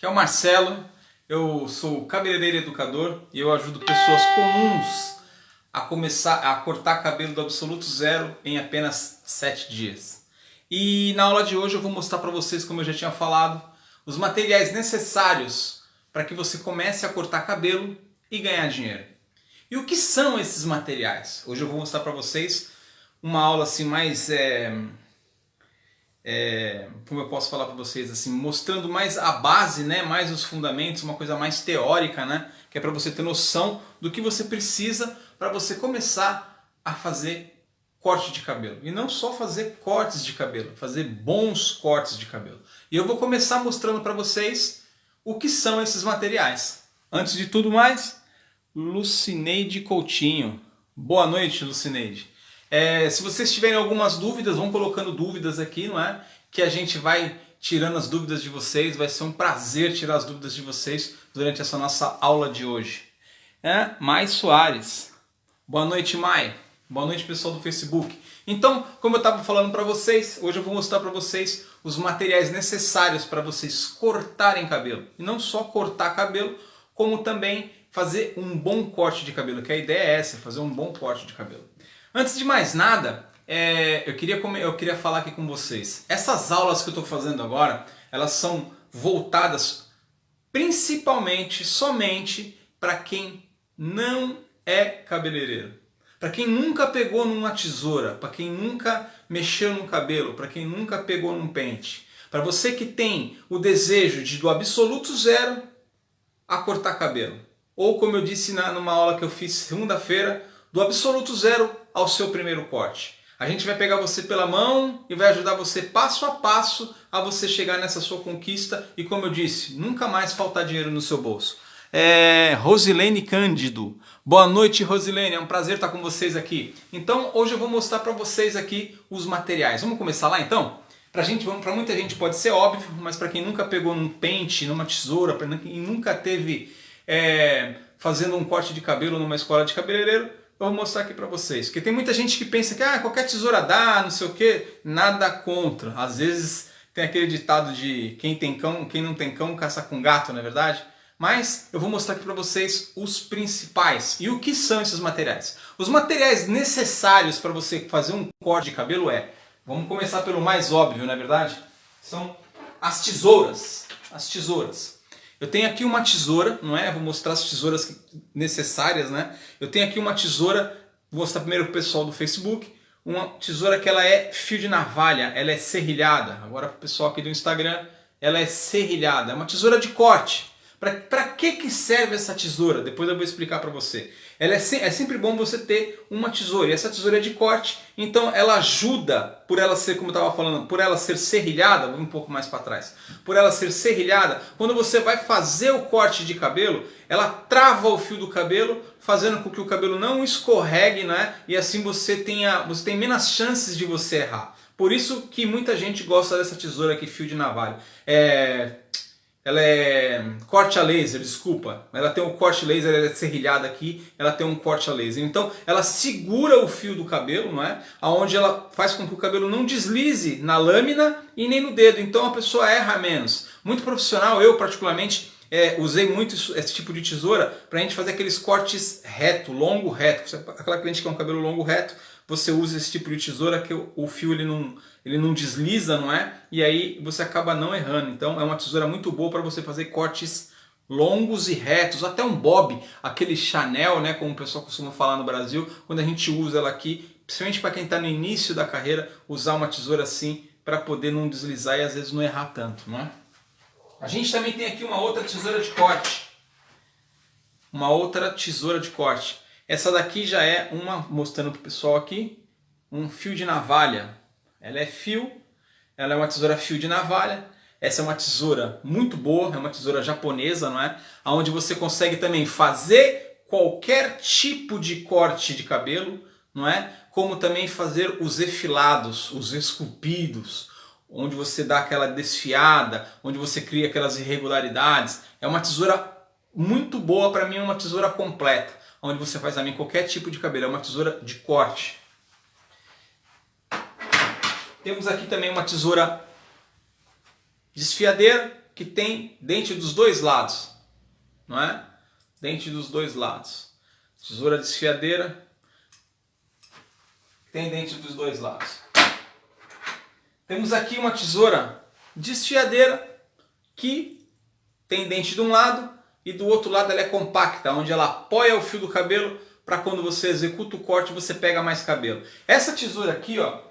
que é o Marcelo. Eu sou cabeleireiro e educador e eu ajudo pessoas comuns a começar a cortar cabelo do absoluto zero em apenas 7 dias. E na aula de hoje eu vou mostrar para vocês, como eu já tinha falado, os materiais necessários para que você comece a cortar cabelo e ganhar dinheiro. E o que são esses materiais? Hoje eu vou mostrar para vocês uma aula assim mais como eu posso falar para vocês, assim, mostrando mais a base, né, mais os fundamentos, uma coisa mais teórica, né, que é para você ter noção do que você precisa para você começar a fazer corte de cabelo. E não só fazer cortes de cabelo, fazer bons cortes de cabelo. E eu vou começar mostrando para vocês o que são esses materiais. Antes de tudo mais, Lucineide Coutinho. Boa noite, Lucineide. Se vocês tiverem algumas dúvidas, vão colocando dúvidas aqui, não é? Que a gente vai tirando as dúvidas de vocês. Vai ser um prazer tirar as dúvidas de vocês durante essa nossa aula de hoje. Mai Soares. Boa noite, Mai. Boa noite, pessoal do Facebook. Então, como eu estava falando para vocês, hoje eu vou mostrar para vocês os materiais necessários para vocês cortarem cabelo. E não só cortar cabelo, como também fazer um bom corte de cabelo, que a ideia é essa, fazer um bom corte de cabelo. Antes de mais nada, eu queria falar aqui com vocês. Essas aulas que eu estou fazendo agora, elas são voltadas principalmente, somente para quem não é cabeleireiro. Para quem nunca pegou numa tesoura, para quem nunca mexeu no cabelo, para quem nunca pegou num pente. Para você que tem o desejo de do absoluto zero a cortar cabelo. Ou como eu disse numa aula que eu fiz segunda-feira, do absoluto zero ao seu primeiro corte. A gente vai pegar você pela mão e vai ajudar você passo a passo a você chegar nessa sua conquista e, como eu disse, nunca mais faltar dinheiro no seu bolso. Rosilene Cândido. Boa noite, Rosilene. É um prazer estar com vocês aqui. Então, hoje eu vou mostrar para vocês aqui os materiais. Vamos começar lá então? Para muita gente pode ser óbvio, mas para quem nunca pegou num pente, numa tesoura, para quem nunca teve fazendo um corte de cabelo numa escola de cabeleireiro, eu vou mostrar aqui para vocês. Porque tem muita gente que pensa que qualquer tesoura dá, não sei o que, nada contra. Às vezes tem aquele ditado de quem tem cão, quem não tem cão, caça com gato, não é verdade? Mas eu vou mostrar aqui para vocês os principais. E o que são esses materiais? Os materiais necessários para você fazer um corte de cabelo vamos começar pelo mais óbvio, não é verdade? São as tesouras. As tesouras. Eu tenho aqui uma tesoura, não é? Vou mostrar as tesouras necessárias, né? Eu tenho aqui uma tesoura, vou mostrar primeiro para o pessoal do Facebook, uma tesoura que ela é fio de navalha, ela é serrilhada. Agora para o pessoal aqui do Instagram, ela é serrilhada, é uma tesoura de corte. Para que serve essa tesoura? Depois eu vou explicar para você. É sempre bom você ter uma tesoura. E essa tesoura é de corte, então ela ajuda, por ela ser, como eu estava falando, por ela ser serrilhada, vou um pouco mais para trás. Por ela ser serrilhada, quando você vai fazer o corte de cabelo, ela trava o fio do cabelo, fazendo com que o cabelo não escorregue, né? E assim você tem menos chances de você errar. Por isso que muita gente gosta dessa tesoura aqui, fio de navalha. Ela é corte a laser, desculpa. Ela tem um corte laser, ela é serrilhada aqui, ela tem um corte a laser. Então ela segura o fio do cabelo, não é? Onde ela faz com que o cabelo não deslize na lâmina e nem no dedo. Então a pessoa erra menos. Muito profissional, eu particularmente usei muito esse tipo de tesoura para a gente fazer aqueles cortes reto, longo reto. Aquela cliente que quer um cabelo longo reto, você usa esse tipo de tesoura que o fio ele não desliza, não é? E aí você acaba não errando. Então é uma tesoura muito boa para você fazer cortes longos e retos, até um bob, aquele Chanel, né, como o pessoal costuma falar no Brasil, quando a gente usa ela aqui, principalmente para quem está no início da carreira, usar uma tesoura assim para poder não deslizar e às vezes não errar tanto, não é? A gente também tem aqui uma outra tesoura de corte. Uma outra tesoura de corte. Essa daqui já é mostrando para o pessoal aqui, um fio de navalha. Ela é fio, ela é uma tesoura fio de navalha. Essa é uma tesoura muito boa, é uma tesoura japonesa, não é? Onde você consegue também fazer qualquer tipo de corte de cabelo, não é? Como também fazer os efilados, os esculpidos, onde você dá aquela desfiada, onde você cria aquelas irregularidades. É uma tesoura muito boa, para mim é uma tesoura completa, onde você faz também qualquer tipo de cabelo, é uma tesoura de corte. Temos aqui também uma tesoura desfiadeira, que tem dente dos dois lados, não é? Dente dos dois lados. Tesoura desfiadeira tem dente dos dois lados. Temos aqui uma tesoura desfiadeira que tem dente de um lado e do outro lado ela é compacta, onde ela apoia o fio do cabelo para quando você executa o corte você pega mais cabelo. Essa tesoura aqui, ó,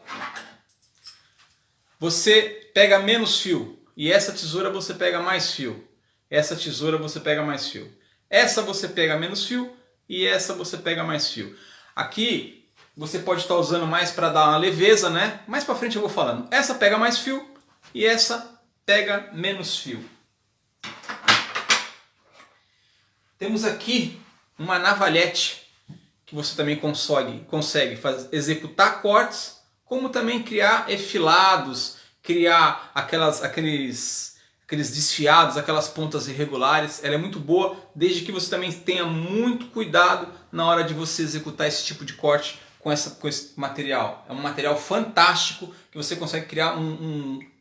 você pega menos fio e essa tesoura você pega mais fio. Essa tesoura você pega mais fio. Essa você pega menos fio e essa você pega mais fio. Aqui você pode estar usando mais para dar uma leveza, né? Mais para frente eu vou falando. Essa pega mais fio e essa pega menos fio. Temos aqui uma navalhete que você também consegue executar cortes, como também criar enfilados, criar aqueles desfiados, aquelas pontas irregulares. Ela é muito boa, desde que você também tenha muito cuidado na hora de você executar esse tipo de corte com esse material. É um material fantástico que você consegue criar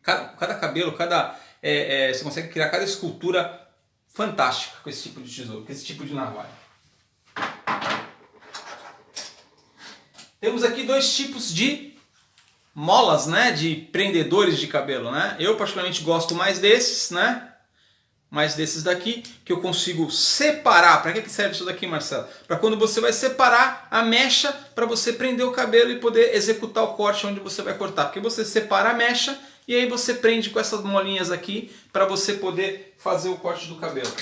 cada cabelo, você consegue criar cada escultura fantástica com esse tipo de tesouro, com esse tipo de navalha. Temos aqui dois tipos de molas, né, de prendedores de cabelo, né? Eu particularmente gosto mais desses, né? Mais desses daqui, que eu consigo separar. Para que serve isso daqui, Marcelo? Para quando você vai separar a mecha para você prender o cabelo e poder executar o corte onde você vai cortar. Porque você separa a mecha e aí você prende com essas molinhas aqui para você poder fazer o corte do cabelo.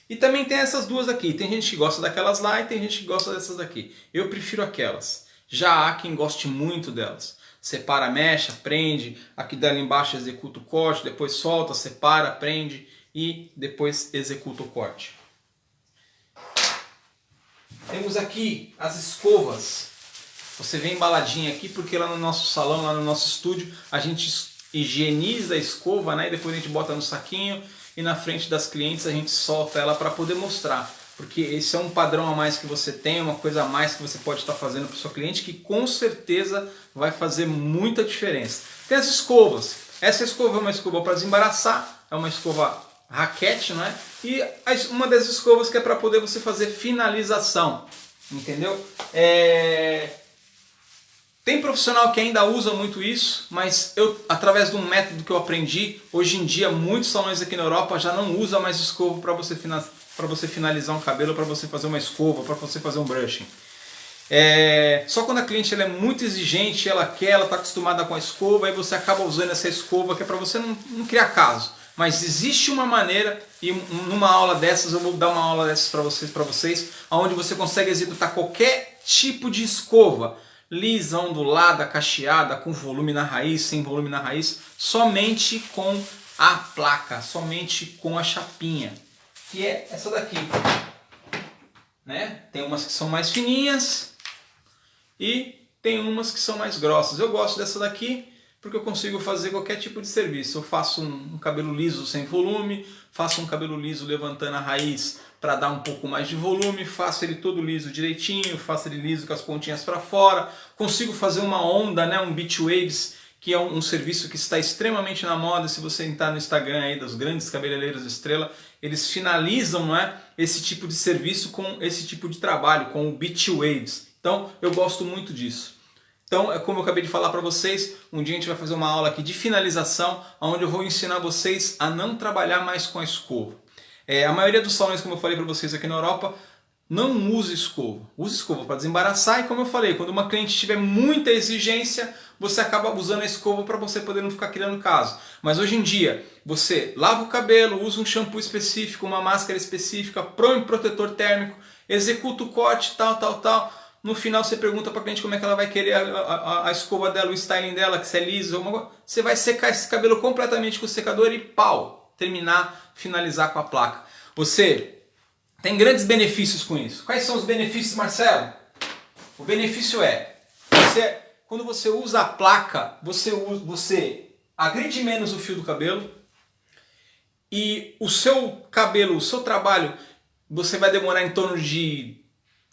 E também tem essas duas aqui. Tem gente que gosta daquelas lá e tem gente que gosta dessas daqui. Eu prefiro aquelas. Já há quem goste muito delas. Separa a mecha, prende, aqui dela embaixo executa o corte, depois solta, separa, prende e depois executa o corte. Temos aqui as escovas. Você vê embaladinha aqui porque lá no nosso salão, lá no nosso estúdio, a gente higieniza a escova, né? E depois a gente bota no saquinho e na frente das clientes a gente solta ela para poder mostrar. Porque esse é um padrão a mais que você tem, uma coisa a mais que você pode estar fazendo para o seu cliente que com certeza vai fazer muita diferença. Tem as escovas. Essa escova é uma escova para desembaraçar, é uma escova raquete, não é? E uma das escovas que é para poder você fazer finalização, entendeu? Tem profissional que ainda usa muito isso, mas eu, através de um método que eu aprendi, hoje em dia muitos salões aqui na Europa já não usam mais escova para você finalizar um cabelo, para você fazer uma escova, para você fazer um brushing. Só quando a cliente ela é muito exigente, ela está acostumada com a escova, aí você acaba usando essa escova que é para você não criar caso. Mas existe uma maneira, e numa aula dessas, eu vou dar uma aula dessas para vocês, onde você consegue executar qualquer tipo de escova, lisa, ondulada, cacheada, com volume na raiz, sem volume na raiz, somente com a placa, somente com a chapinha, que é essa daqui. Né? Tem umas que são mais fininhas e tem umas que são mais grossas. Eu gosto dessa daqui porque eu consigo fazer qualquer tipo de serviço. Eu faço um cabelo liso sem volume, faço um cabelo liso levantando a raiz para dar um pouco mais de volume, faço ele todo liso direitinho, faço ele liso com as pontinhas para fora, consigo fazer uma onda, né, um beach waves, que é um serviço que está extremamente na moda. Se você entrar no Instagram aí dos grandes cabeleireiros estrela, eles finalizam, não é, esse tipo de serviço com esse tipo de trabalho, com o beach waves. Então eu gosto muito disso. Então, como eu acabei de falar para vocês, um dia a gente vai fazer uma aula aqui de finalização, onde eu vou ensinar vocês a não trabalhar mais com a escova. A maioria dos salões, como eu falei para vocês aqui na Europa, não usa escova. Usa escova para desembaraçar e, como eu falei, quando uma cliente tiver muita exigência, você acaba usando a escova para você poder não ficar criando caso. Mas hoje em dia, você lava o cabelo, usa um shampoo específico, uma máscara específica, põe um protetor térmico, executa o corte, tal. No final você pergunta para a cliente como é que ela vai querer a escova dela, o styling dela, que se é liso, alguma coisa. Você vai secar esse cabelo completamente com o secador e pau, terminar, finalizar com a placa. Você tem grandes benefícios com isso. Quais são os benefícios, Marcelo? O benefício quando você usa a placa, você agride menos o fio do cabelo e o seu cabelo, o seu trabalho, você vai demorar em torno de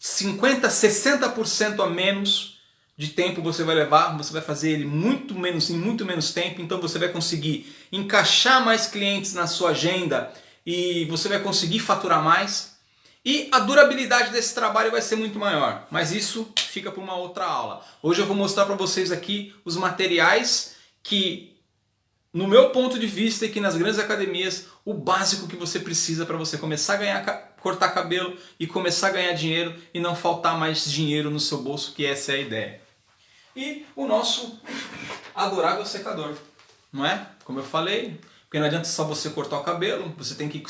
50%, 60% a menos de tempo você vai levar, você vai fazer ele em muito menos tempo, então você vai conseguir encaixar mais clientes na sua agenda e você vai conseguir faturar mais. E a durabilidade desse trabalho vai ser muito maior, mas isso fica para uma outra aula. Hoje eu vou mostrar para vocês aqui os materiais que, no meu ponto de vista, e que nas grandes academias, o básico que você precisa para você começar a cortar cabelo e começar a ganhar dinheiro e não faltar mais dinheiro no seu bolso, que essa é a ideia. E o nosso adorável secador, não é? Como eu falei, porque não adianta só você cortar o cabelo, você tem que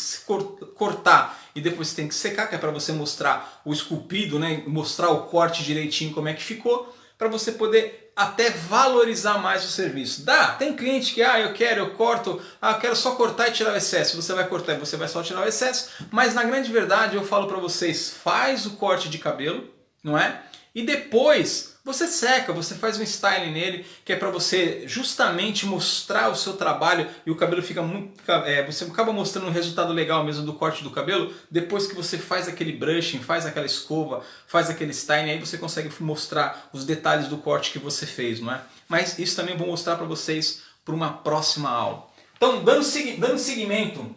cortar e depois você tem que secar, que é para você mostrar o esculpido, né? Mostrar o corte direitinho como é que ficou, para você poder até valorizar mais o serviço. Tem cliente que, eu corto, eu quero só cortar e tirar o excesso. Você vai cortar e você vai só tirar o excesso, mas na grande verdade eu falo para vocês, faz o corte de cabelo, não é? E depois você seca, você faz um styling nele, que é para você justamente mostrar o seu trabalho e o cabelo fica muito... você acaba mostrando um resultado legal mesmo do corte do cabelo, depois que você faz aquele brushing, faz aquela escova, faz aquele styling, aí você consegue mostrar os detalhes do corte que você fez, não é? Mas isso também eu vou mostrar para vocês para uma próxima aula. Então, dando seguimento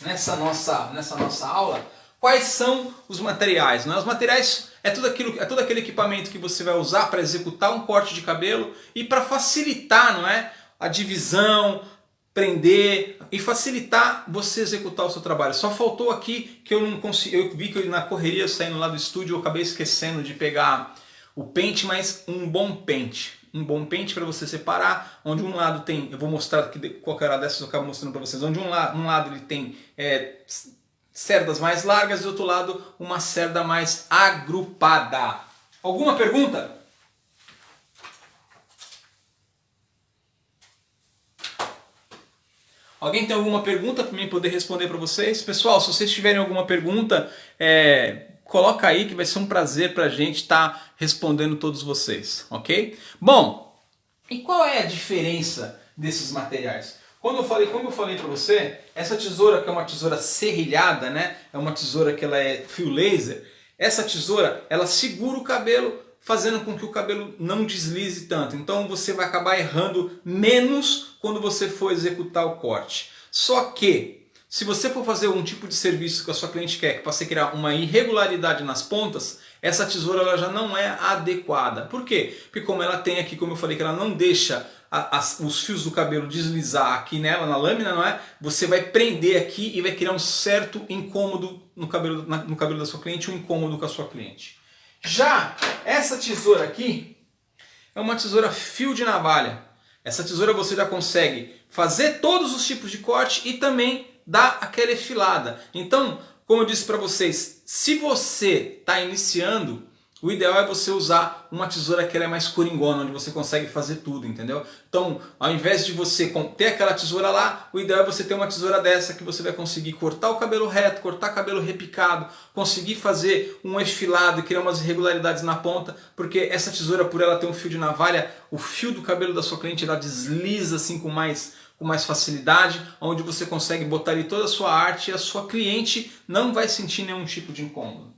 nessa nossa aula, quais são os materiais? Os materiais é todo aquele equipamento que você vai usar para executar um corte de cabelo e para facilitar, não é, a divisão, prender e facilitar você executar o seu trabalho. Só faltou aqui que eu não consegui, eu vi que na correria saindo lá do estúdio eu acabei esquecendo de pegar o pente, mas um bom pente. Um bom pente para você separar, onde um lado tem, eu vou mostrar que qualquer hora dessas eu acabo mostrando para vocês, onde um lado ele tem cerdas mais largas e do outro lado uma cerda mais agrupada. Alguma pergunta? Alguém tem alguma pergunta para mim poder responder para vocês? Pessoal, se vocês tiverem alguma pergunta, coloca aí que vai ser um prazer para a gente estar respondendo todos vocês, ok? Bom, e qual é a diferença desses materiais? Como eu falei para você, essa tesoura que é uma tesoura serrilhada, né? É uma tesoura que ela é fio laser. Essa tesoura, ela segura o cabelo, fazendo com que o cabelo não deslize tanto. Então você vai acabar errando menos quando você for executar o corte. Só que, se você for fazer um tipo de serviço que a sua cliente quer, que para você criar uma irregularidade nas pontas, essa tesoura ela já não é adequada. Por quê? Porque como ela tem aqui, como eu falei, que ela não deixa os fios do cabelo deslizar aqui nela, na lâmina, não é? Você vai prender aqui e vai criar um certo incômodo no cabelo da sua cliente, um incômodo com a sua cliente. Já essa tesoura aqui é uma tesoura fio de navalha. Essa tesoura você já consegue fazer todos os tipos de corte e também dar aquela efilada. Então, como eu disse para vocês, se você está iniciando, o ideal é você usar uma tesoura que ela é mais coringona, onde você consegue fazer tudo, entendeu? Então, ao invés de você ter aquela tesoura lá, o ideal é você ter uma tesoura dessa que você vai conseguir cortar o cabelo reto, cortar o cabelo repicado, conseguir fazer um efilado e criar umas irregularidades na ponta, porque essa tesoura, por ela ter um fio de navalha, o fio do cabelo da sua cliente ela desliza assim com mais facilidade, onde você consegue botar ali toda a sua arte e a sua cliente não vai sentir nenhum tipo de incômodo.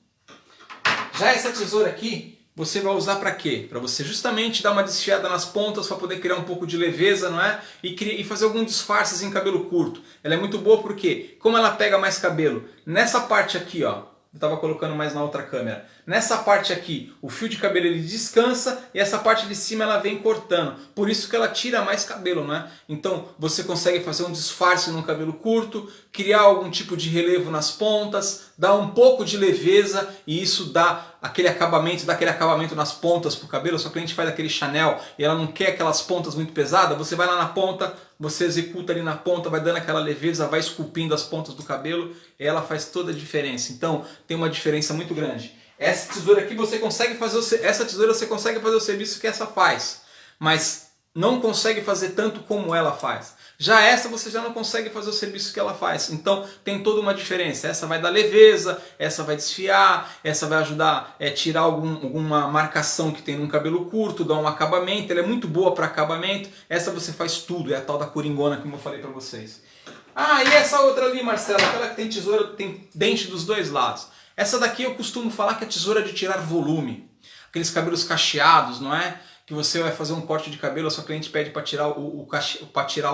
Já essa tesoura aqui, você vai usar para quê? Para você justamente dar uma desfiada nas pontas, para poder criar um pouco de leveza, não é? E fazer alguns disfarces em cabelo curto. Ela é muito boa porque, como ela pega mais cabelo, nessa parte aqui, ó, eu estava colocando mais na outra câmera. Nessa parte aqui, o fio de cabelo ele descansa e essa parte de cima ela vem cortando. Por isso que ela tira mais cabelo, né? Então você consegue fazer um disfarce no cabelo curto, criar algum tipo de relevo nas pontas, dar um pouco de leveza e isso dá aquele acabamento nas pontas pro cabelo. A sua cliente faz aquele Chanel e ela não quer aquelas pontas muito pesadas, você vai lá na ponta, você executa ali na ponta, vai dando aquela leveza, vai esculpindo as pontas do cabelo e ela faz toda a diferença. Então tem uma diferença muito grande. Essa tesoura aqui você consegue fazer o serviço que essa faz, mas não consegue fazer tanto como ela faz. Já essa você já não consegue fazer o serviço que ela faz. Então tem toda uma diferença. Essa vai dar leveza, essa vai desfiar, essa vai ajudar a tirar alguma marcação que tem no cabelo curto, dar um acabamento. Ela é muito boa para acabamento. Essa você faz tudo, é a tal da coringona como eu falei para vocês. Ah, e essa outra ali, Marcelo, aquela que tem tesoura, tem dente dos dois lados. Essa daqui eu costumo falar que é tesoura de tirar volume. aqueles cabelos cacheados, não é? Que você vai fazer um corte de cabelo, a sua cliente pede para tirar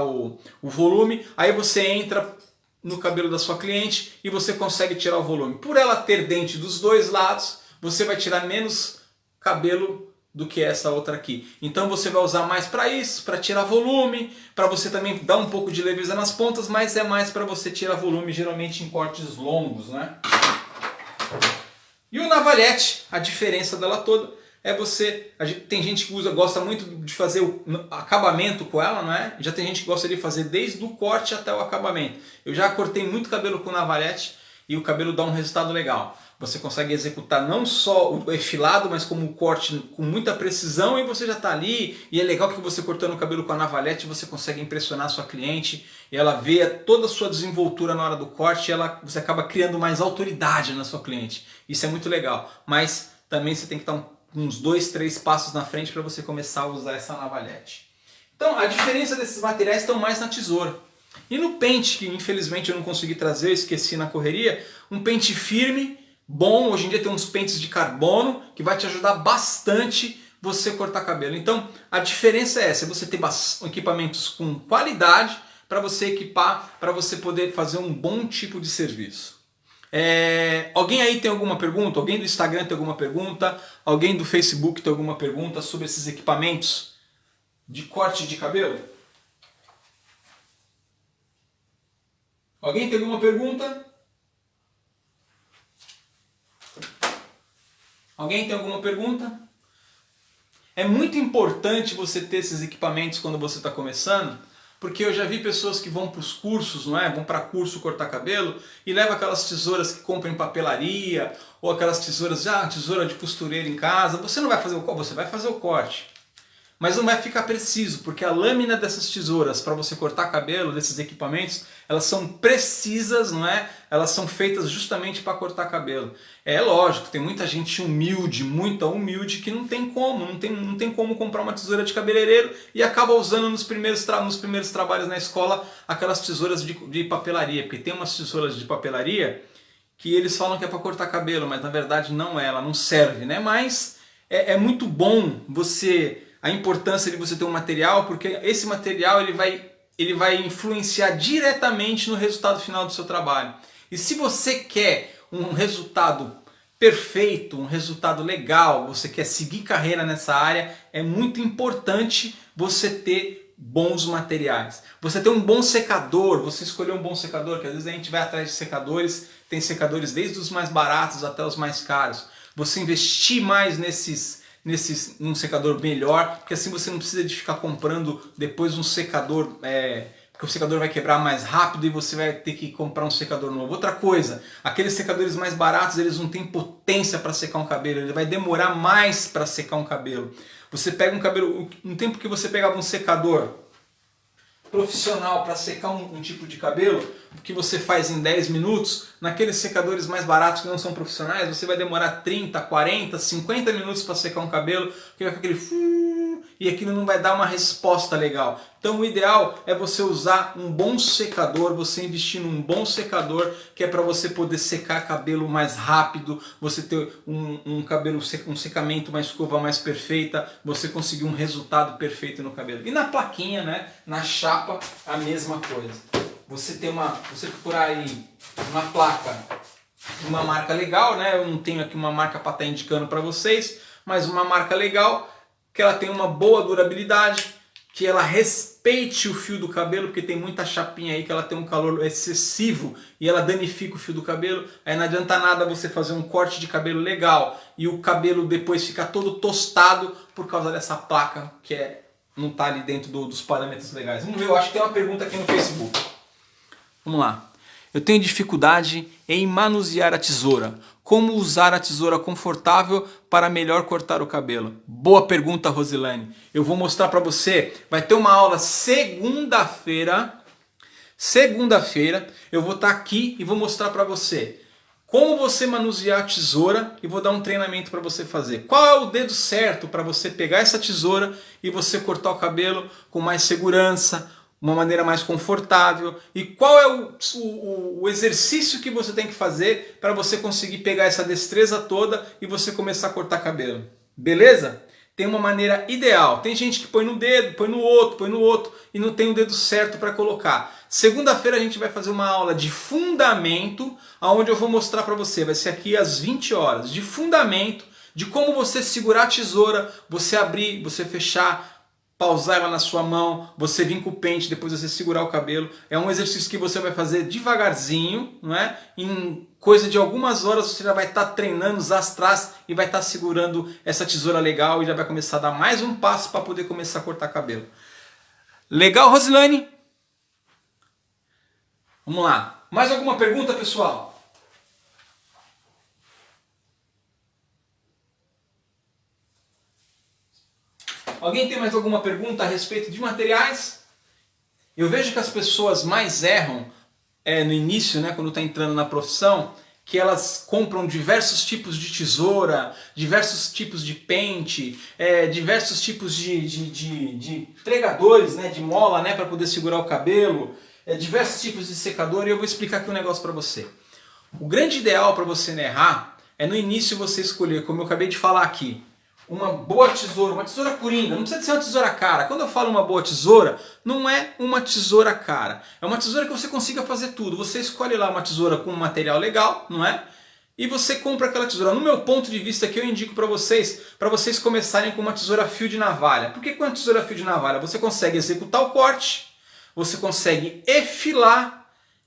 o volume, aí você entra no cabelo da sua cliente e você consegue tirar o volume. Por ela ter dente dos dois lados, você vai tirar menos cabelo do que essa outra aqui. Então você vai usar mais para isso, para tirar volume, para você também dar um pouco de leveza nas pontas, mas é mais para você tirar volume, geralmente em cortes longos, né? E o navalhete, a diferença dela toda é tem gente que gosta muito de fazer o acabamento com ela, não é? Já tem gente que gosta de fazer desde o corte até o acabamento. Eu já cortei muito cabelo com navalhete e o cabelo dá um resultado legal. Você consegue executar não só o efilado, mas como o corte com muita precisão e você já está ali. E é legal que você cortando o cabelo com a navalhete você consegue impressionar a sua cliente e ela vê toda a sua desenvoltura na hora do corte e você acaba criando mais autoridade na sua cliente. Isso é muito legal, mas também você tem que estar uns 2, 3 passos na frente para você começar a usar essa navalhete. Então a diferença desses materiais estão mais na tesoura. E no pente, que infelizmente eu não consegui trazer, eu esqueci na correria, um pente firme, bom, hoje em dia tem uns pentes de carbono que vai te ajudar bastante você cortar cabelo. Então a diferença é essa, você ter equipamentos com qualidade para você equipar, para você poder fazer um bom tipo de serviço. Alguém aí tem alguma pergunta? Alguém do Instagram tem alguma pergunta? Alguém do Facebook tem alguma pergunta sobre esses equipamentos de corte de cabelo? Alguém tem alguma pergunta? Alguém tem alguma pergunta? É muito importante você ter esses equipamentos quando você está começando, porque eu já vi pessoas que vão para os cursos, não é? Vão para curso cortar cabelo e levam aquelas tesouras que compram em papelaria ou aquelas tesouras, tesoura de costureira em casa. Você não vai fazer o corte, você vai fazer o corte. Mas não vai ficar preciso, porque a lâmina dessas tesouras para você cortar cabelo, desses equipamentos, elas são precisas, não é? Elas são feitas justamente para cortar cabelo. É lógico, tem muita gente humilde, muita humilde, que não tem como comprar uma tesoura de cabeleireiro e acaba usando nos primeiros trabalhos na escola aquelas tesouras de papelaria, porque tem umas tesouras de papelaria que eles falam que é para cortar cabelo, mas na verdade não é, ela não serve, né? Mas é muito bom a importância de você ter um material, porque esse material ele vai influenciar diretamente no resultado final do seu trabalho. E se você quer um resultado perfeito, um resultado legal, você quer seguir carreira nessa área, é muito importante você ter bons materiais. Você ter um bom secador, você escolher um bom secador, que às vezes a gente vai atrás de secadores, tem secadores desde os mais baratos até os mais caros. Você investir mais num secador melhor, porque assim você não precisa de ficar comprando depois um secador, porque o secador vai quebrar mais rápido e você vai ter que comprar um secador novo. Outra coisa, aqueles secadores mais baratos, eles não têm potência para secar um cabelo, ele vai demorar mais para secar um cabelo. Você pega um cabelo, um tempo que você pegava um secador profissional para secar um tipo de cabelo, que você faz em 10 minutos, naqueles secadores mais baratos que não são profissionais, você vai demorar 30, 40, 50 minutos para secar um cabelo, que vai ficar aquele e aquilo não vai dar uma resposta legal. Então o ideal é você usar um bom secador, você investir num bom secador, que é para você poder secar cabelo mais rápido, você ter um secamento, uma escova mais perfeita, você conseguir um resultado perfeito no cabelo. E na plaquinha, né, na chapa, a mesma coisa. Você procurar aí uma placa de uma marca legal, né? Eu não tenho aqui uma marca para estar indicando para vocês, mas uma marca legal, que ela tem uma boa durabilidade, que ela respeite o fio do cabelo, porque tem muita chapinha aí que ela tem um calor excessivo e ela danifica o fio do cabelo. Aí não adianta nada você fazer um corte de cabelo legal e o cabelo depois ficar todo tostado por causa dessa placa que não está ali dentro dos parâmetros legais. Vamos ver, eu acho que tem uma pergunta aqui no Facebook. Vamos lá. Eu tenho dificuldade em manusear a tesoura. Como usar a tesoura confortável para melhor cortar o cabelo? Boa pergunta, Rosilane. Eu vou mostrar para você. Vai ter uma aula segunda-feira. Segunda-feira eu vou estar aqui e vou mostrar para você como você manusear a tesoura e vou dar um treinamento para você fazer. Qual é o dedo certo para você pegar essa tesoura e você cortar o cabelo com mais segurança, uma maneira mais confortável, e qual é o exercício que você tem que fazer para você conseguir pegar essa destreza toda e você começar a cortar cabelo. beleza? Tem uma maneira ideal. Tem gente que põe no dedo, põe no outro e não tem o dedo certo para colocar. Segunda-feira a gente vai fazer uma aula de fundamento, onde eu vou mostrar para você, vai ser aqui às 20 horas, de fundamento, de como você segurar a tesoura, você abrir, você fechar, pausar ela na sua mão, você vir com o pente, depois você segurar o cabelo. É um exercício que você vai fazer devagarzinho, não é? Em coisa de algumas horas você já vai estar treinando os astrais e vai estar segurando essa tesoura legal e já vai começar a dar mais um passo para poder começar a cortar cabelo. Legal, Rosilane? Vamos lá. Mais alguma pergunta, pessoal? Alguém tem mais alguma pergunta a respeito de materiais? Eu vejo que as pessoas mais erram no início, né, quando está entrando na profissão, que elas compram diversos tipos de tesoura, diversos tipos de pente, diversos tipos de pregadores, né, de mola, né, para poder segurar o cabelo, diversos tipos de secador, e eu vou explicar aqui um negócio para você. O grande ideal para você não errar é no início você escolher, como eu acabei de falar aqui, uma boa tesoura, uma tesoura coringa, não precisa ser uma tesoura cara. Quando eu falo uma boa tesoura, não é uma tesoura cara. É uma tesoura que você consiga fazer tudo. Você escolhe lá uma tesoura com um material legal, não é? E você compra aquela tesoura. No meu ponto de vista aqui eu indico para vocês começarem com uma tesoura fio de navalha. Por que com uma tesoura fio de navalha? Você consegue executar o corte, você consegue efilar,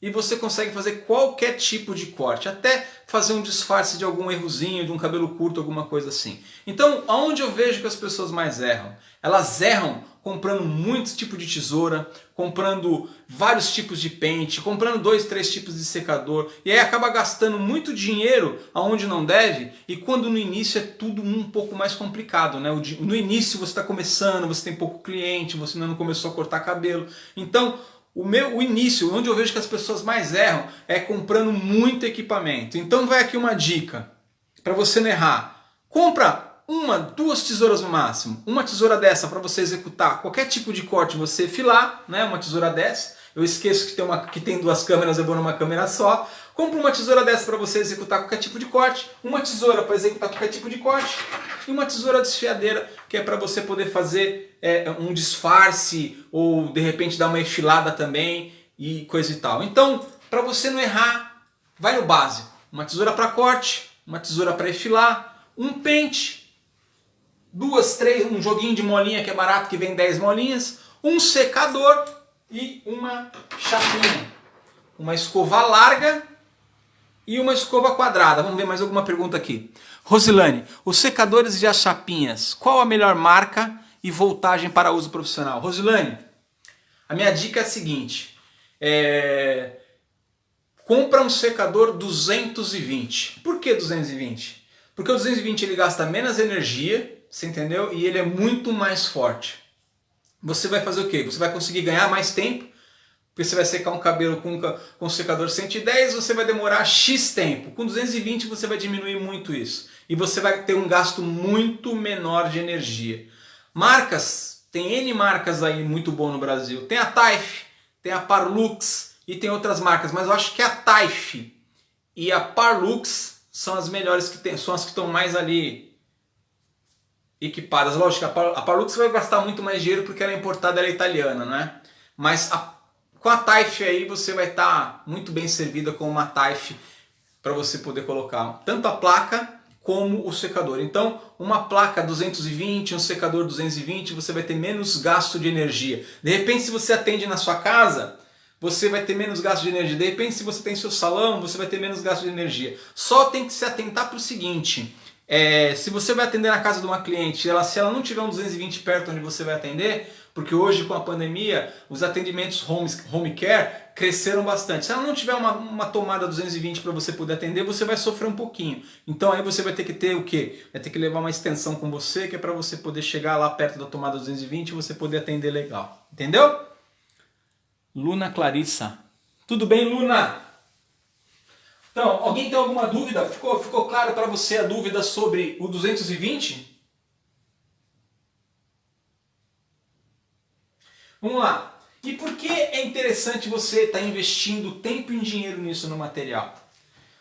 e você consegue fazer qualquer tipo de corte, até fazer um disfarce de algum errozinho, de um cabelo curto, alguma coisa assim. Então, aonde eu vejo que as pessoas mais erram? Elas erram comprando muitos tipos de tesoura, comprando vários tipos de pente, comprando 2, 3 tipos de secador, e aí acaba gastando muito dinheiro aonde não deve, e quando no início é tudo um pouco mais complicado, né? No início você está começando, você tem pouco cliente, você ainda não começou a cortar cabelo, então o início, onde eu vejo que as pessoas mais erram, é comprando muito equipamento. Então vai aqui uma dica, para você não errar. Compra 1, 2 tesouras no máximo. Uma tesoura dessa para você executar qualquer tipo de corte, você filar, né? Uma tesoura dessa. Eu esqueço que tem 2 câmeras, eu vou numa câmera só. Compra uma tesoura dessa para você executar qualquer tipo de corte, uma tesoura para executar qualquer tipo de corte e uma tesoura desfiadeira que é para você poder fazer um disfarce ou de repente dar uma enfilada também e coisa e tal. Então, para você não errar, vai no básico. Uma tesoura para corte, uma tesoura para enfilar, um pente, 2, 3, um joguinho de molinha que é barato, que vem 10 molinhas, um secador e uma chapinha. Uma escova larga e uma escova quadrada. Vamos ver mais alguma pergunta aqui. Rosilane, os secadores e as chapinhas, qual a melhor marca e voltagem para uso profissional? Rosilane, a minha dica é a seguinte. Compra um secador 220. Por que 220? Porque o 220 ele gasta menos energia, você entendeu? E ele é muito mais forte. Você vai fazer o quê? Você vai conseguir ganhar mais tempo, porque você vai secar um cabelo com um secador 110, você vai demorar X tempo. Com 220 você vai diminuir muito isso. E você vai ter um gasto muito menor de energia. Marcas, tem N marcas aí muito bom no Brasil. Tem a Taif, tem a Parlux e tem outras marcas. Mas eu acho que a Taif e a Parlux são as melhores que tem, são as que estão mais ali equipadas. Lógico, a Parlux vai gastar muito mais dinheiro porque ela é importada, ela é italiana, né? Mas com a Taif aí você vai estar muito bem servida com uma Taif para você poder colocar tanto a placa como o secador. Então, uma placa 220, um secador 220, você vai ter menos gasto de energia. De repente, se você atende na sua casa, você vai ter menos gasto de energia. De repente, se você tem seu salão, você vai ter menos gasto de energia. Só tem que se atentar para o seguinte, se você vai atender na casa de uma cliente, se ela não tiver um 220 perto onde você vai atender, porque hoje com a pandemia os atendimentos home care cresceram bastante. Se ela não tiver uma tomada 220 para você poder atender, você vai sofrer um pouquinho. Então aí você vai ter que ter o quê? Vai ter que levar uma extensão com você, que é para você poder chegar lá perto da tomada 220 e você poder atender legal. Entendeu? Luna Clarissa. Tudo bem, Luna? Então, alguém tem alguma dúvida? Ficou claro para você a dúvida sobre o 220? Vamos lá. E por que é interessante você estar investindo tempo e dinheiro nisso no material?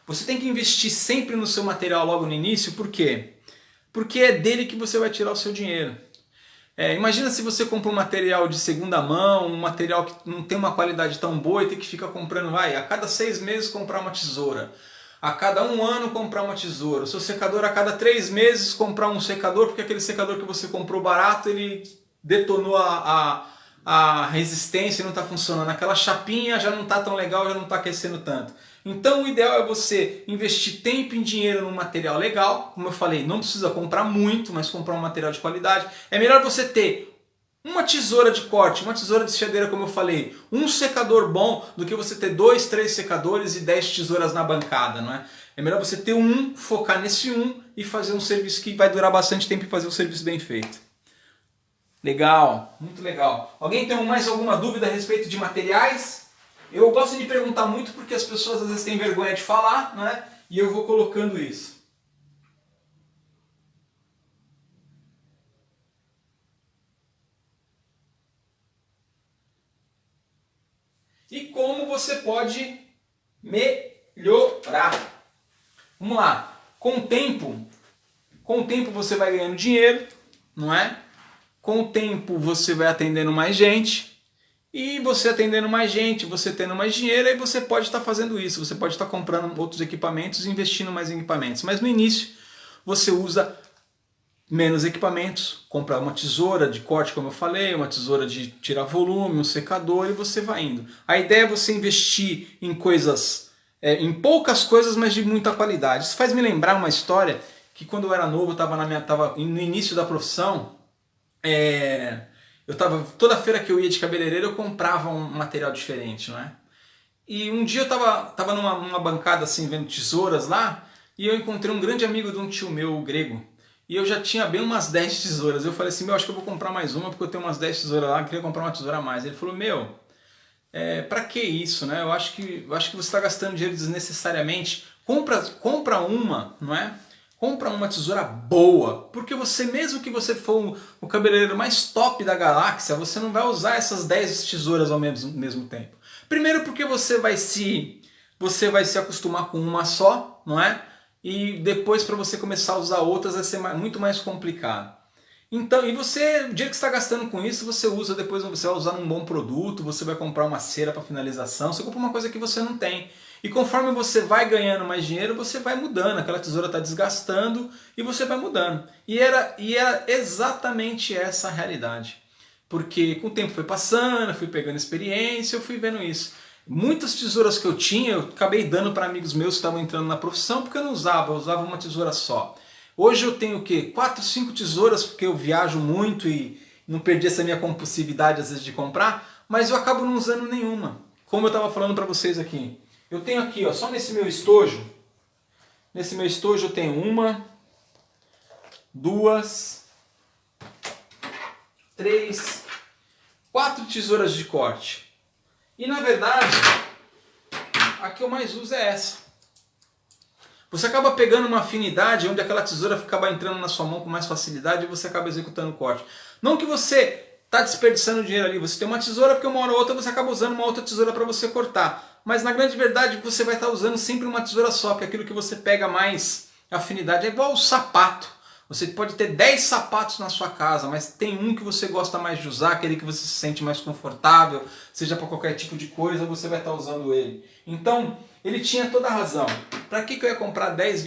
Você tem que investir sempre no seu material logo no início, por quê? porque é dele que você vai tirar o seu dinheiro. Imagina se você compra um material de segunda mão, um material que não tem uma qualidade tão boa e tem que ficar comprando, a cada 6 meses comprar uma tesoura, a cada 1 ano comprar uma tesoura, o seu secador a cada 3 meses comprar um secador, porque aquele secador que você comprou barato, ele detonou a resistência e não está funcionando, aquela chapinha já não está tão legal, já não está aquecendo tanto. Então o ideal é você investir tempo e dinheiro num material legal, como eu falei, não precisa comprar muito, mas comprar um material de qualidade. É melhor você ter uma tesoura de corte, uma tesoura de enxadeira, como eu falei, um secador bom, do que você ter 2, 3 secadores e 10 tesouras na bancada, não é? É melhor você ter um, focar nesse um e fazer um serviço que vai durar bastante tempo e fazer um serviço bem feito. Legal, muito legal. Alguém tem mais alguma dúvida a respeito de materiais? Eu gosto de perguntar muito porque as pessoas às vezes têm vergonha de falar, né? E eu vou colocando isso. E como você pode melhorar? Vamos lá. Com o tempo você vai ganhando dinheiro, não é? Com o tempo você vai atendendo mais gente. E você atendendo mais gente, você tendo mais dinheiro, aí você pode estar fazendo isso. Você pode estar comprando outros equipamentos e investindo mais em equipamentos. Mas no início você usa menos equipamentos, compra uma tesoura de corte, como eu falei, uma tesoura de tirar volume, um secador e você vai indo. A ideia é você investir em coisas, em poucas coisas, mas de muita qualidade. Isso faz me lembrar uma história que quando eu era novo, eu estava no início da profissão, toda feira que eu ia de cabeleireiro eu comprava um material diferente, não é? E um dia eu tava numa bancada assim vendo tesouras lá e eu encontrei um grande amigo de um tio meu, o grego. E eu já tinha bem umas 10 tesouras. Eu falei assim, acho que eu vou comprar mais uma porque eu tenho umas 10 tesouras lá, eu queria comprar uma tesoura a mais. Ele falou, pra que isso, né? Eu acho que você está gastando dinheiro desnecessariamente. Compra uma, não é? Compra uma tesoura boa, porque você, mesmo que você for o cabeleireiro mais top da galáxia, você não vai usar essas 10 tesouras ao mesmo tempo. Primeiro porque você vai se acostumar com uma só, não é? E depois para você começar a usar outras vai ser muito mais complicado. Então, e você, o dinheiro que você está gastando com isso, você usa depois, você vai usar um bom produto, você vai comprar uma cera para finalização, você compra uma coisa que você não tem. E conforme você vai ganhando mais dinheiro, você vai mudando, aquela tesoura está desgastando e você vai mudando. E era exatamente essa a realidade. Porque com o tempo foi passando, eu fui pegando experiência, eu fui vendo isso. Muitas tesouras que eu tinha, eu acabei dando para amigos meus que estavam entrando na profissão, porque eu não usava, eu usava uma tesoura só. Hoje eu tenho o quê? 4, 5 tesouras, porque eu viajo muito e não perdi essa minha compulsividade às vezes de comprar, mas eu acabo não usando nenhuma. Como eu estava falando para vocês aqui. Eu tenho aqui, ó, só nesse meu estojo eu tenho 1, 2, 3, 4 tesouras de corte. E na verdade, a que eu mais uso é essa. Você acaba pegando uma afinidade onde aquela tesoura acaba entrando na sua mão com mais facilidade e você acaba executando o corte. Não que você está desperdiçando dinheiro ali, você tem uma tesoura porque uma hora ou outra você acaba usando uma outra tesoura para você cortar. Mas na grande verdade você vai estar usando sempre uma tesoura só, porque aquilo que você pega mais afinidade é igual o sapato. Você pode ter 10 sapatos na sua casa, mas tem um que você gosta mais de usar, aquele que você se sente mais confortável, seja para qualquer tipo de coisa, você vai estar usando ele. Então, ele tinha toda a razão. Para que eu ia comprar 10,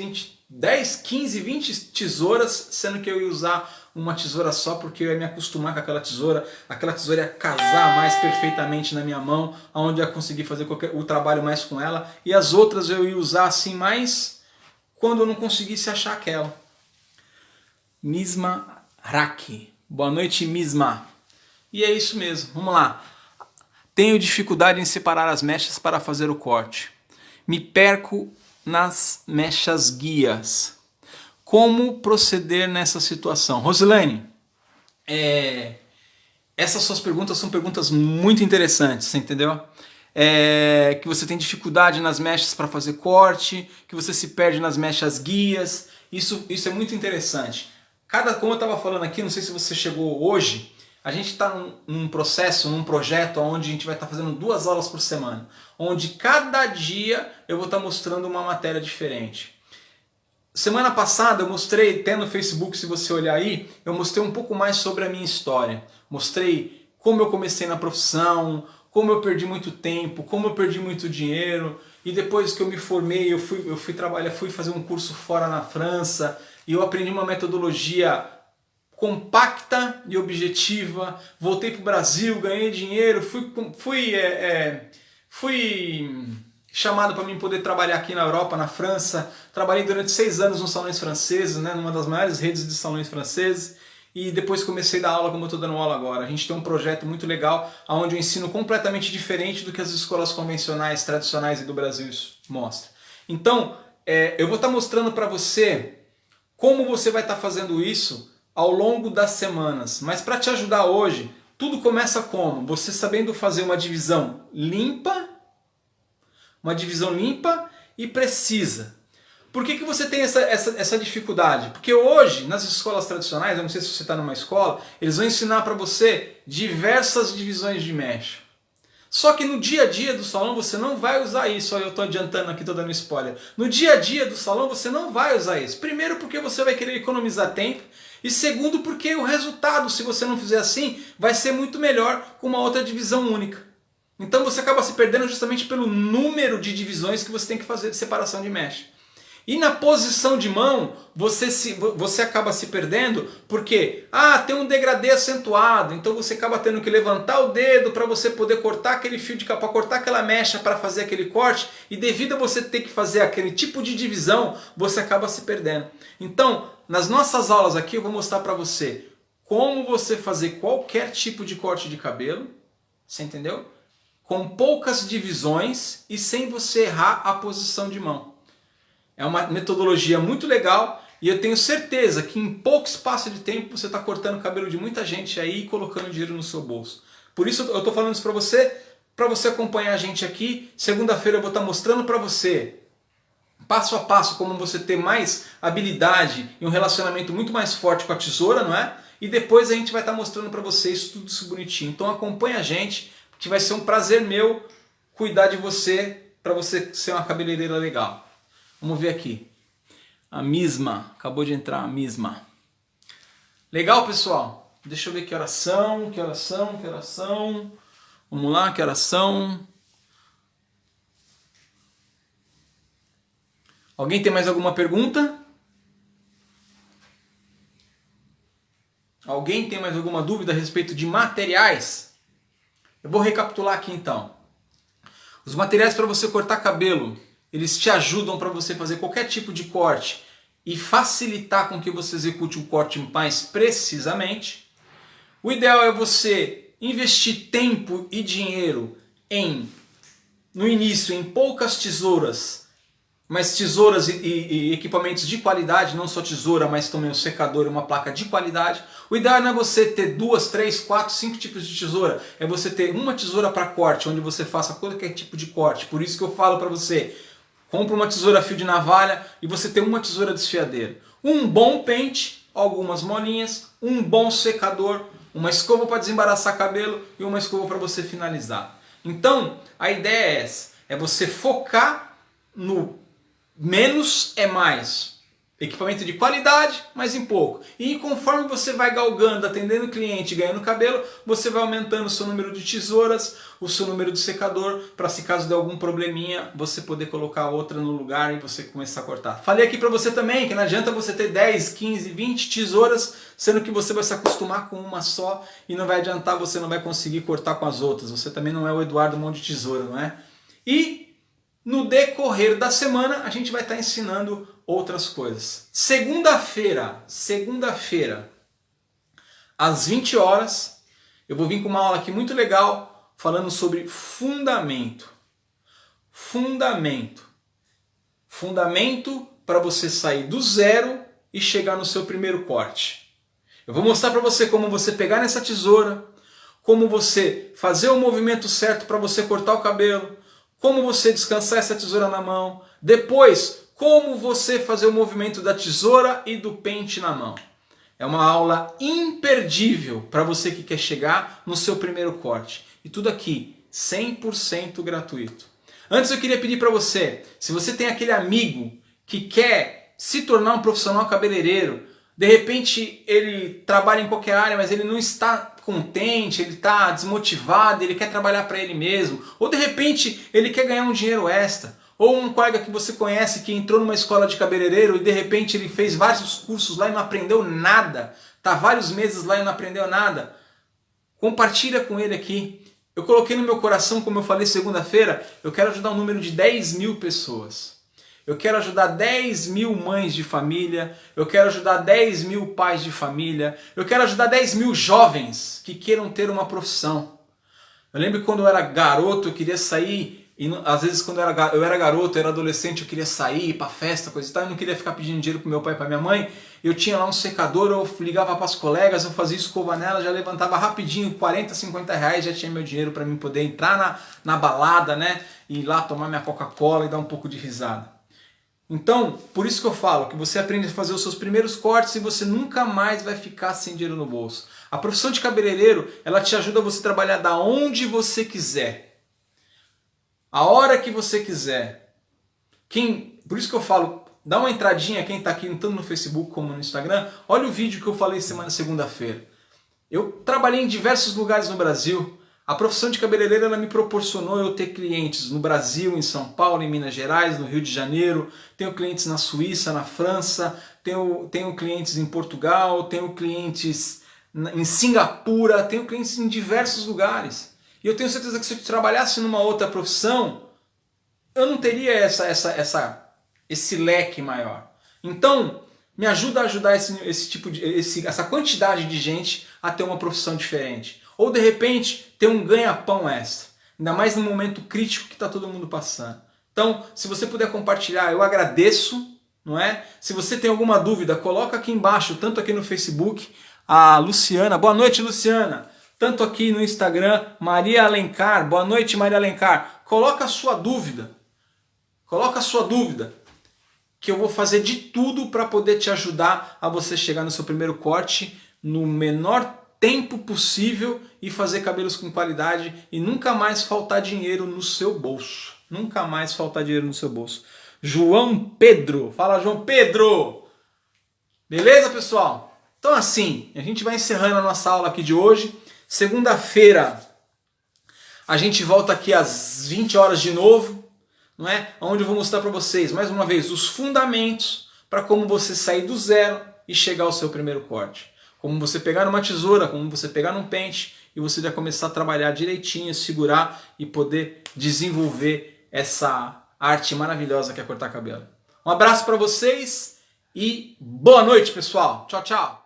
15, 20 tesouras, sendo que eu ia usar uma tesoura só, porque eu ia me acostumar com aquela tesoura ia casar mais perfeitamente na minha mão, onde eu ia conseguir fazer o trabalho mais com ela, e as outras eu ia usar assim mais quando eu não conseguisse achar aquela. Misma Raki. Boa noite, Misma. E é isso mesmo, vamos lá. Tenho dificuldade em separar as mechas para fazer o corte. Me perco nas mechas guias. Como proceder nessa situação? Rosilane, essas suas perguntas são perguntas muito interessantes, entendeu? Que você tem dificuldade nas mechas para fazer corte, que você se perde nas mechas guias. Isso é muito interessante. Como eu estava falando aqui, não sei se você chegou hoje, a gente está num processo, num projeto onde a gente vai estar fazendo 2 aulas por semana, onde cada dia eu vou estar mostrando uma matéria diferente. semana passada eu mostrei, até no Facebook, se você olhar aí, eu mostrei um pouco mais sobre a minha história. Mostrei como eu comecei na profissão, como eu perdi muito tempo, como eu perdi muito dinheiro. E depois que eu me formei, eu fui trabalhar, fui fazer um curso fora na França. E eu aprendi uma metodologia compacta e objetiva. Voltei para o Brasil, ganhei dinheiro, fui chamado para mim poder trabalhar aqui na Europa, na França. Trabalhei durante 6 anos nos salões franceses, né, numa das maiores redes de salões franceses. E depois comecei a dar aula como eu estou dando aula agora. A gente tem um projeto muito legal, onde eu ensino completamente diferente do que as escolas convencionais, tradicionais e do Brasil mostram. Então, eu vou estar mostrando para você como você vai estar fazendo isso ao longo das semanas. Mas para te ajudar hoje, tudo começa como? Você sabendo fazer uma divisão limpa e precisa. Por que você tem essa dificuldade? Porque hoje, nas escolas tradicionais, eu não sei se você está numa escola, eles vão ensinar para você diversas divisões de mecha. Só que no dia a dia do salão você não vai usar isso. Olha, eu estou adiantando aqui, estou dando spoiler. No dia a dia do salão você não vai usar isso. Primeiro porque você vai querer economizar tempo. E segundo porque o resultado, se você não fizer assim, vai ser muito melhor com uma outra divisão única. Então você acaba se perdendo justamente pelo número de divisões que você tem que fazer de separação de mecha. E na posição de mão, você acaba se perdendo porque tem um degradê acentuado, então você acaba tendo que levantar o dedo para você poder cortar aquele fio de capa, cortar aquela mecha para fazer aquele corte, e devido a você ter que fazer aquele tipo de divisão, você acaba se perdendo. Então, nas nossas aulas aqui eu vou mostrar para você como você fazer qualquer tipo de corte de cabelo, você entendeu? Com poucas divisões e sem você errar a posição de mão. É uma metodologia muito legal e eu tenho certeza que em pouco espaço de tempo você está cortando o cabelo de muita gente aí e colocando dinheiro no seu bolso. Por isso eu estou falando isso para você acompanhar a gente aqui. Segunda-feira eu vou estar mostrando para você, passo a passo, como você ter mais habilidade e um relacionamento muito mais forte com a tesoura, não é? E depois a gente vai estar mostrando para você isso tudo isso bonitinho. Então acompanha a gente, que vai ser um prazer meu cuidar de você, para você ser uma cabeleireira legal. Vamos ver aqui. A Misma. Acabou de entrar a Misma. Legal, pessoal? Deixa eu ver que horas são. Vamos lá, que horas são? Alguém tem mais alguma pergunta? Alguém tem mais alguma dúvida a respeito de materiais? Eu vou recapitular aqui então. Os materiais para você cortar cabelo, eles te ajudam para você fazer qualquer tipo de corte e facilitar com que você execute um corte mais precisamente. O ideal é você investir tempo e dinheiro no início, em poucas tesouras, mas tesouras e equipamentos de qualidade, não só tesoura, mas também um secador e uma placa de qualidade. O ideal não é você ter 2, 3, 4, 5 tipos de tesoura, é você ter uma tesoura para corte, onde você faça qualquer tipo de corte. Por isso que eu falo para você, compra uma tesoura fio de navalha e você tem uma tesoura desfiadeira. Um bom pente, algumas molinhas, um bom secador, uma escova para desembaraçar cabelo e uma escova para você finalizar. Então, a ideia é essa, é você focar no menos é mais. Equipamento de qualidade, mas em pouco. E conforme você vai galgando, atendendo o cliente e ganhando cabelo, você vai aumentando o seu número de tesouras, o seu número de secador, para se caso der algum probleminha, você poder colocar outra no lugar e você começar a cortar. Falei aqui para você também que não adianta você ter 10, 15, 20 tesouras, sendo que você vai se acostumar com uma só e não vai adiantar, você não vai conseguir cortar com as outras. Você também não é o Eduardo Mão de Tesoura, não é? E no decorrer da semana a gente vai estar ensinando outras coisas. Segunda-feira, às 20 horas, eu vou vir com uma aula aqui muito legal falando sobre fundamento. Fundamento para você sair do zero e chegar no seu primeiro corte. Eu vou mostrar para você como você pegar nessa tesoura, como você fazer o movimento certo para você cortar o cabelo, como você descansar essa tesoura na mão, depois como você fazer o movimento da tesoura e do pente na mão. É uma aula imperdível para você que quer chegar no seu primeiro corte. E tudo aqui 100% gratuito. Antes eu queria pedir para você, se você tem aquele amigo que quer se tornar um profissional cabeleireiro. De repente ele trabalha em qualquer área, mas ele não está contente, ele está desmotivado, ele quer trabalhar para ele mesmo. Ou de repente ele quer ganhar um dinheiro extra. Ou um colega que você conhece que entrou numa escola de cabeleireiro e de repente ele fez vários cursos lá e não aprendeu nada. Está vários meses lá e não aprendeu nada. Compartilha com ele aqui. Eu coloquei no meu coração, como eu falei segunda-feira, eu quero ajudar um número de 10 mil pessoas. Eu quero ajudar 10 mil mães de família, eu quero ajudar 10 mil pais de família, eu quero ajudar 10 mil jovens que queiram ter uma profissão. Eu lembro que quando eu era garoto, eu queria sair, e às vezes quando eu era garoto, eu era adolescente, eu queria sair, ir pra festa, coisa e tal, eu não queria ficar pedindo dinheiro pro meu pai e pra minha mãe. Eu tinha lá um secador, eu ligava para as colegas, eu fazia escova nela, já levantava rapidinho, 40, 50 reais, já tinha meu dinheiro para mim poder entrar na balada, né? E ir lá tomar minha Coca-Cola e dar um pouco de risada. Então, por isso que eu falo que você aprende a fazer os seus primeiros cortes e você nunca mais vai ficar sem dinheiro no bolso. A profissão de cabeleireiro, ela te ajuda a você trabalhar da onde você quiser. A hora que você quiser. Por isso que eu falo, dá uma entradinha, quem está aqui tanto no Facebook como no Instagram, olha o vídeo que eu falei segunda-feira. Eu trabalhei em diversos lugares no Brasil. A profissão de cabeleireiro ela me proporcionou eu ter clientes no Brasil, em São Paulo, em Minas Gerais, no Rio de Janeiro. Tenho clientes na Suíça, na França, tenho clientes em Portugal, tenho clientes em Singapura, tenho clientes em diversos lugares. E eu tenho certeza que se eu trabalhasse numa outra profissão, eu não teria esse leque maior. Então, me ajuda a ajudar essa quantidade de gente a ter uma profissão diferente. Ou de repente, ter um ganha-pão extra. Ainda mais no momento crítico que está todo mundo passando. Então, se você puder compartilhar, eu agradeço, não é? Se você tem alguma dúvida, coloca aqui embaixo, tanto aqui no Facebook, a Luciana. Boa noite, Luciana. Tanto aqui no Instagram, Maria Alencar. Boa noite, Maria Alencar. Coloca a sua dúvida. Coloca a sua dúvida. Que eu vou fazer de tudo para poder te ajudar a você chegar no seu primeiro corte no menor tempo possível e fazer cabelos com qualidade e nunca mais faltar dinheiro no seu bolso. Nunca mais faltar dinheiro no seu bolso. João Pedro. Fala, João Pedro! Beleza, pessoal? Então assim, a gente vai encerrando a nossa aula aqui de hoje. Segunda-feira a gente volta aqui às 20 horas de novo. Não é? Onde eu vou mostrar para vocês, mais uma vez, os fundamentos para como você sair do zero e chegar ao seu primeiro corte. Como você pegar numa tesoura, como você pegar num pente e você já começar a trabalhar direitinho, segurar e poder desenvolver essa arte maravilhosa que é cortar cabelo. Um abraço para vocês e boa noite, pessoal. Tchau, tchau.